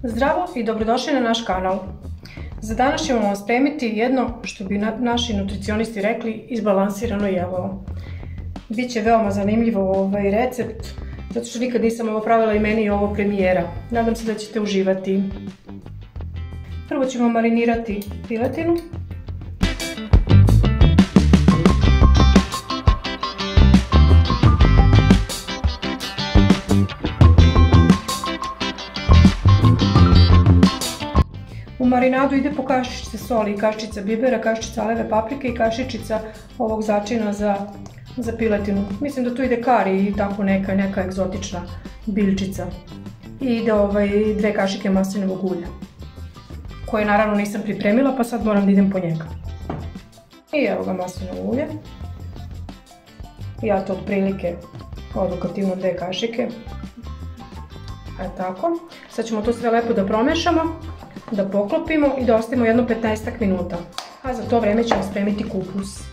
Zdravo i dobrodošli na naš kanal. Za danas ćemo vam spremiti jedno, što bi naši nutricionisti rekli, izbalansirano jelo. Biće veoma zanimljivo ovaj recept, zato što nikad nisam ovo pravila i meni je ovo premijera. Nadam se da ćete uživati. Prvo ćemo marinirati piletinu. U marinadu ide po kašičice soli, kašičica bibera, kašičica aleve paprike i kašičica ovog začina za piletinu. Mislim da tu ide kari i tako neka egzotična biljčica. I ide 2 kašike maslinovog ulja, koje naravno nisam pripremila, pa sad moram da idem po njega. I evo ga maslinovo ulje. Ja to otprilike odokativno 2 kašike. Tako. Sad ćemo to sve lepo da promešamo, da poklopimo i da ostavimo jedno 15 minuta. A za to vreme ćemo spremiti kupus.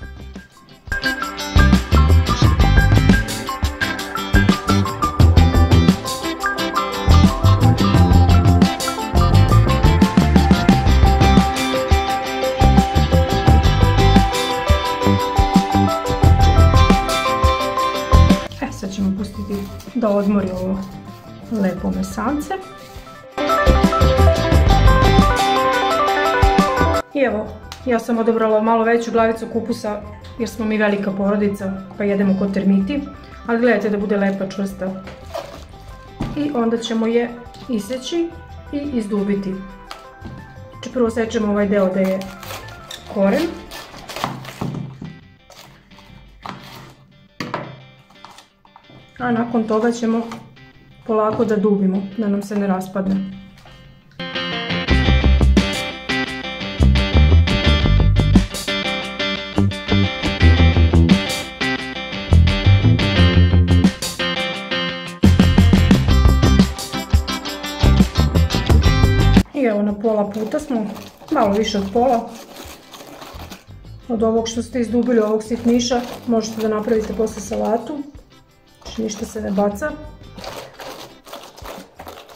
Sad ćemo pustiti da odmori ovo lepo mesance. I evo, ja sam odabrala malo veću glavicu kupusa jer smo mi velika porodica pa jedemo ko termiti, ali gledajte da bude lepa, čvrsta. I onda ćemo je iseći i izdubiti. Znači prvo sečemo ovaj deo da je koren. A nakon toga ćemo polako da dubimo, da nam se ne raspadne. I evo na pola puta smo, malo više od pola. Od ovog što ste izdubili, ovog sitniša, možete da napravite posle salatu. Znači ništa se ne baca.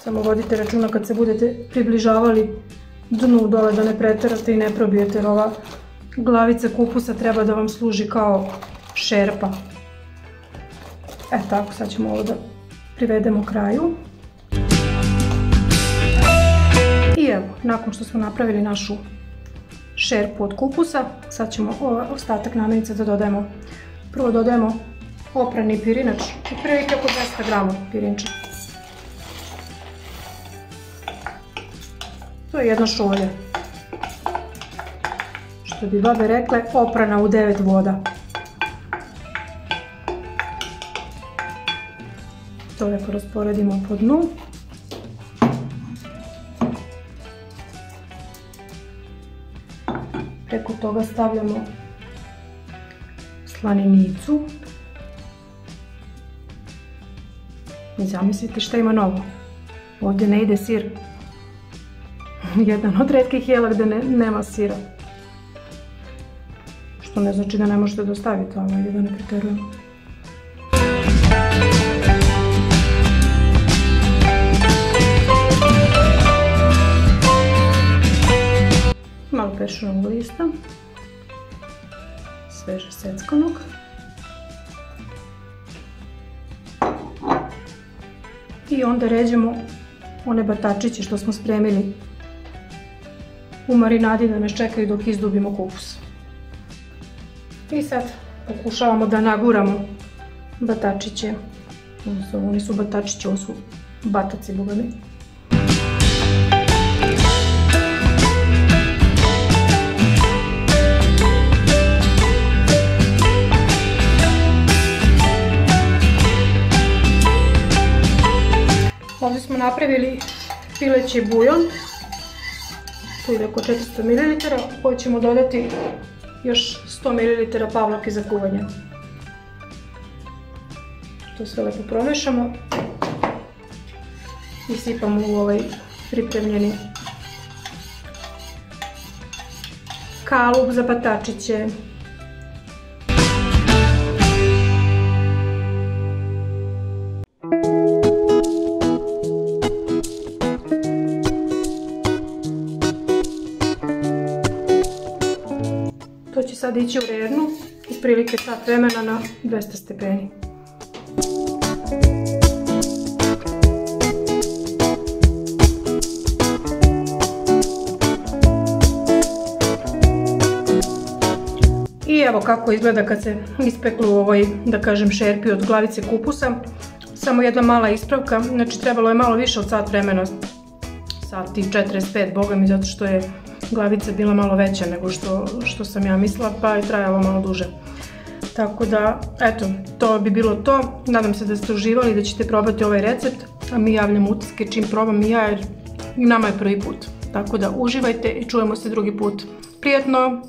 Samo vodite računa kad se budete približavali dnu dole da ne preterate i ne probijete, jer ova glavica kupusa treba da vam služi kao šerpa. Tako, sad ćemo ovo da privedemo kraju. I evo, nakon što smo napravili našu šerpu od kupusa, sad ćemo ostatak namirnica da dodajemo. Prvo dodajemo oprani pirinač, otprilike oko 200 grama pirinča. To je jedna šolja. Što bi babe rekle, oprana u 9 voda. To lepo rasporedimo po dnu. Preko toga stavljamo slaninicu. I zamislite šta ima novo. Ovdje ne ide sir. Jedan od retkih jela gde nema sira. Što ne znači da ne možete da stavite, ali da ne preterujemo. Malo pešenog lista, sveže seckanog. I onda ređemo one batačiće što smo spremili u marinadi da nas čekaju dok izdubimo kupus. I sad pokušavamo da naguramo batačiće. Ovo nisu batačiće, ovo su bataci, boga mi. Ovdje smo napravili pileći bujon, tu ide oko 400 ml, koji ćemo dodati još 100 ml pavlake za kuvanje. To sve lepo promešamo i sipamo u ovaj pripremljeni kalup za batačiće. sad ići u rernu, otprilike sat vremena na 200 stepeni. I evo kako izgleda kad se ispeklu u ovoj, da kažem, šerpi od glavice kupusa. Samo jedna mala ispravka, znači trebalo je malo više od sat vremena, sat i 45, boga mi, zato što je glavica bila malo veća nego što sam ja mislila, pa je trajalo malo duže. Tako da, eto, to bi bilo to. Nadam se da ste uživali, da ćete probati ovaj recept, a mi javljam utiske čim probam i ja, jer nama je prvi put. Tako da uživajte i čujemo se drugi put. Prijatno!